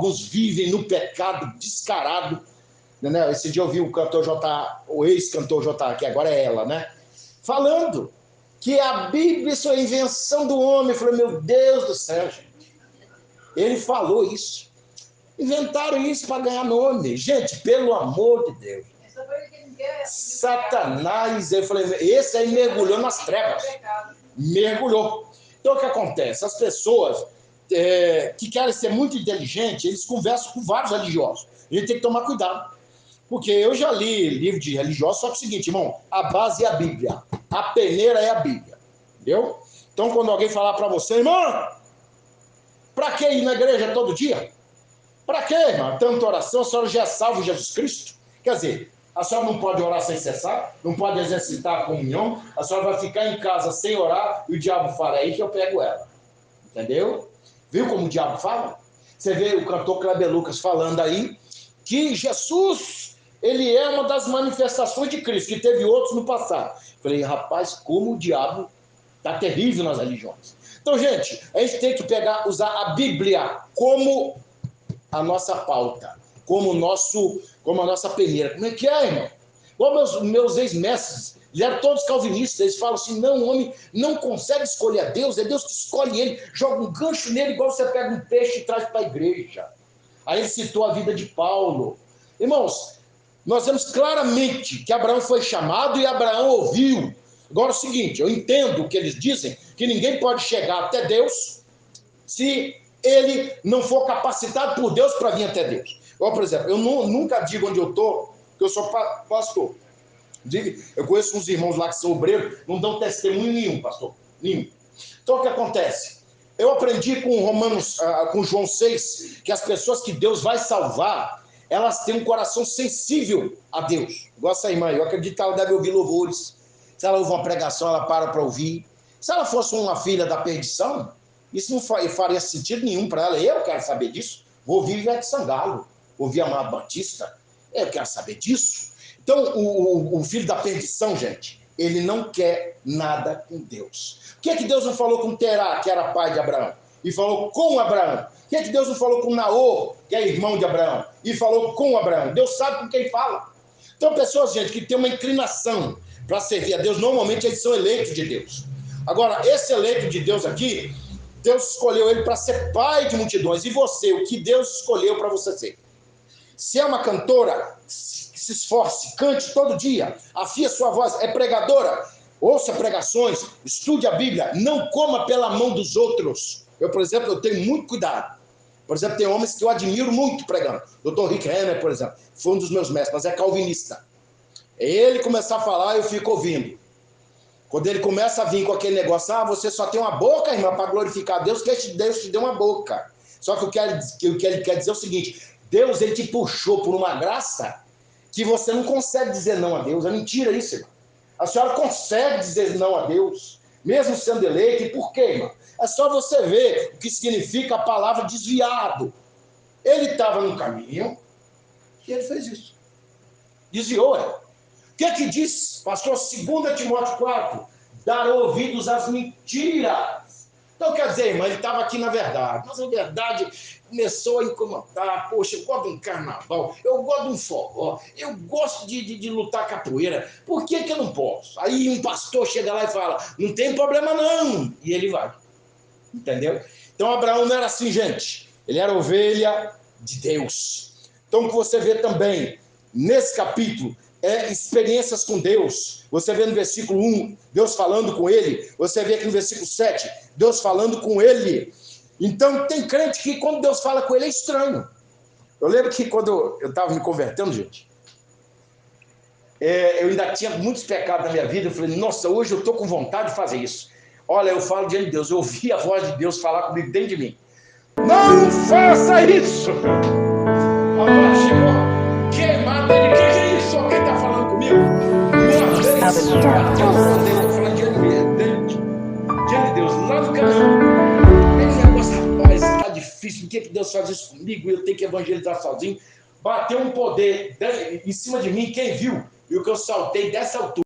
alguns vivem no pecado descarado. Né? Esse dia eu vi o cantor J, o ex-cantor J, que agora é ela, né? Falando que a Bíblia isso é invenção do homem. Eu falei, meu Deus do céu, gente. Ele falou isso. Inventaram isso para ganhar nome. Gente, pelo amor de Deus. Satanás, eu falei, esse aí mergulhou nas trevas. Mergulhou. Então o que acontece? As pessoas que querem ser muito inteligentes, eles conversam com vários religiosos. A gente tem que tomar cuidado. Porque eu já li livro de religiosos, só que é o seguinte, irmão, a base é a Bíblia. A peneira é a Bíblia. Entendeu? Então quando alguém falar para você, irmão, para que ir na igreja todo dia? Para que, irmão? Tanta oração, a senhora já é salva em Jesus Cristo? Quer dizer, a senhora não pode orar sem cessar, não pode exercitar a comunhão, a senhora vai ficar em casa sem orar e o diabo fala, é aí que eu pego ela. Entendeu? Viu como o diabo fala? Você vê o cantor Kleber Lucas falando aí que Jesus, ele é uma das manifestações de Cristo, que teve outros no passado. Falei, rapaz, como o diabo está terrível nas religiões. Então, gente, a gente tem que usar a Bíblia como a nossa pauta, como a nossa peneira. Como é que é, irmão? Igual meus ex-mestres, eles eram todos calvinistas, eles falam assim, não, o homem não consegue escolher a Deus, é Deus que escolhe ele, joga um gancho nele igual você pega um peixe e traz para a igreja. Aí ele citou a vida de Paulo. Irmãos, nós vemos claramente que Abraão foi chamado e Abraão ouviu. Agora é o seguinte, eu entendo o que eles dizem, que ninguém pode chegar até Deus se ele não for capacitado por Deus para vir até Deus. Igual, por exemplo, eu nunca digo onde eu estou, porque eu sou pastor. Eu conheço uns irmãos lá que são obreiros, não dão testemunho nenhum, pastor. Nenhum. Então o que acontece? Eu aprendi com João 6, que as pessoas que Deus vai salvar, elas têm um coração sensível a Deus. Igual essa irmã, eu acredito que ela deve ouvir louvores. Se ela ouve uma pregação, ela para ouvir. Se ela fosse uma filha da perdição, isso não faria sentido nenhum para ela. Eu quero saber disso. Vou ouvir Ivete Sangalo, ouvir Amado Batista. Eu quero saber disso. Então, o filho da perdição, gente, ele não quer nada com Deus. Por que Deus não falou com Terá, que era pai de Abraão? E falou com Abraão. Por que Deus não falou com Naor, que é irmão de Abraão? E falou com Abraão. Deus sabe com quem fala. Então, pessoas, gente, que tem uma inclinação para servir a Deus, normalmente eles são eleitos de Deus. Agora, esse eleito de Deus aqui, Deus escolheu ele para ser pai de multidões. E você, o que Deus escolheu para você ser? Se é uma cantora, se esforce, cante todo dia, afie a sua voz, é pregadora, ouça pregações, estude a Bíblia, não coma pela mão dos outros. Eu, por exemplo, eu tenho muito cuidado. Por exemplo, tem homens que eu admiro muito pregando. Dr. Rick Renner, por exemplo, foi um dos meus mestres, mas é calvinista. Ele começar a falar, eu fico ouvindo. Quando ele começa a vir com aquele negócio, você só tem uma boca, irmã, para glorificar a Deus, que Deus te deu uma boca. Só que o que ele quer dizer é o seguinte, Deus, ele te puxou por uma graça que você não consegue dizer não a Deus. É mentira isso, irmão. A senhora consegue dizer não a Deus, mesmo sendo eleita. E por quê, irmão? É só você ver o que significa a palavra desviado. Ele estava no caminho e ele fez isso. Desviou, O que diz, pastor, 2 Timóteo 4? Dar ouvidos às mentiras. Então, quer dizer, irmão, ele estava aqui na verdade. Mas a verdade começou a incomodar. Poxa, eu gosto de um carnaval, eu gosto de um forró, eu gosto de lutar capoeira. Por que eu não posso? Aí um pastor chega lá e fala, não tem problema não. E ele vai. Entendeu? Então, Abraão não era assim, gente. Ele era ovelha de Deus. Então, o que você vê também, nesse capítulo, experiências com Deus. Você vê no versículo 1, Deus falando com ele. Você vê aqui no versículo 7, Deus falando com ele. Então, tem crente que quando Deus fala com ele é estranho. Eu lembro que quando eu estava me convertendo, gente, eu ainda tinha muitos pecados na minha vida. Eu falei, nossa, hoje eu estou com vontade de fazer isso. Olha, eu falo diante de Deus, eu ouvi a voz de Deus falar comigo dentro de mim. Não faça isso! Agora chegou queimado. Ele, que é isso? Quem está falando comigo? Uma vez, eu falei diante de Deus, lá no caminho. Esse negócio, rapaz, está difícil. Por que Deus faz isso comigo? Eu tenho que evangelizar sozinho. Bateu um poder em cima de mim, quem viu? E o que eu saltei dessa altura.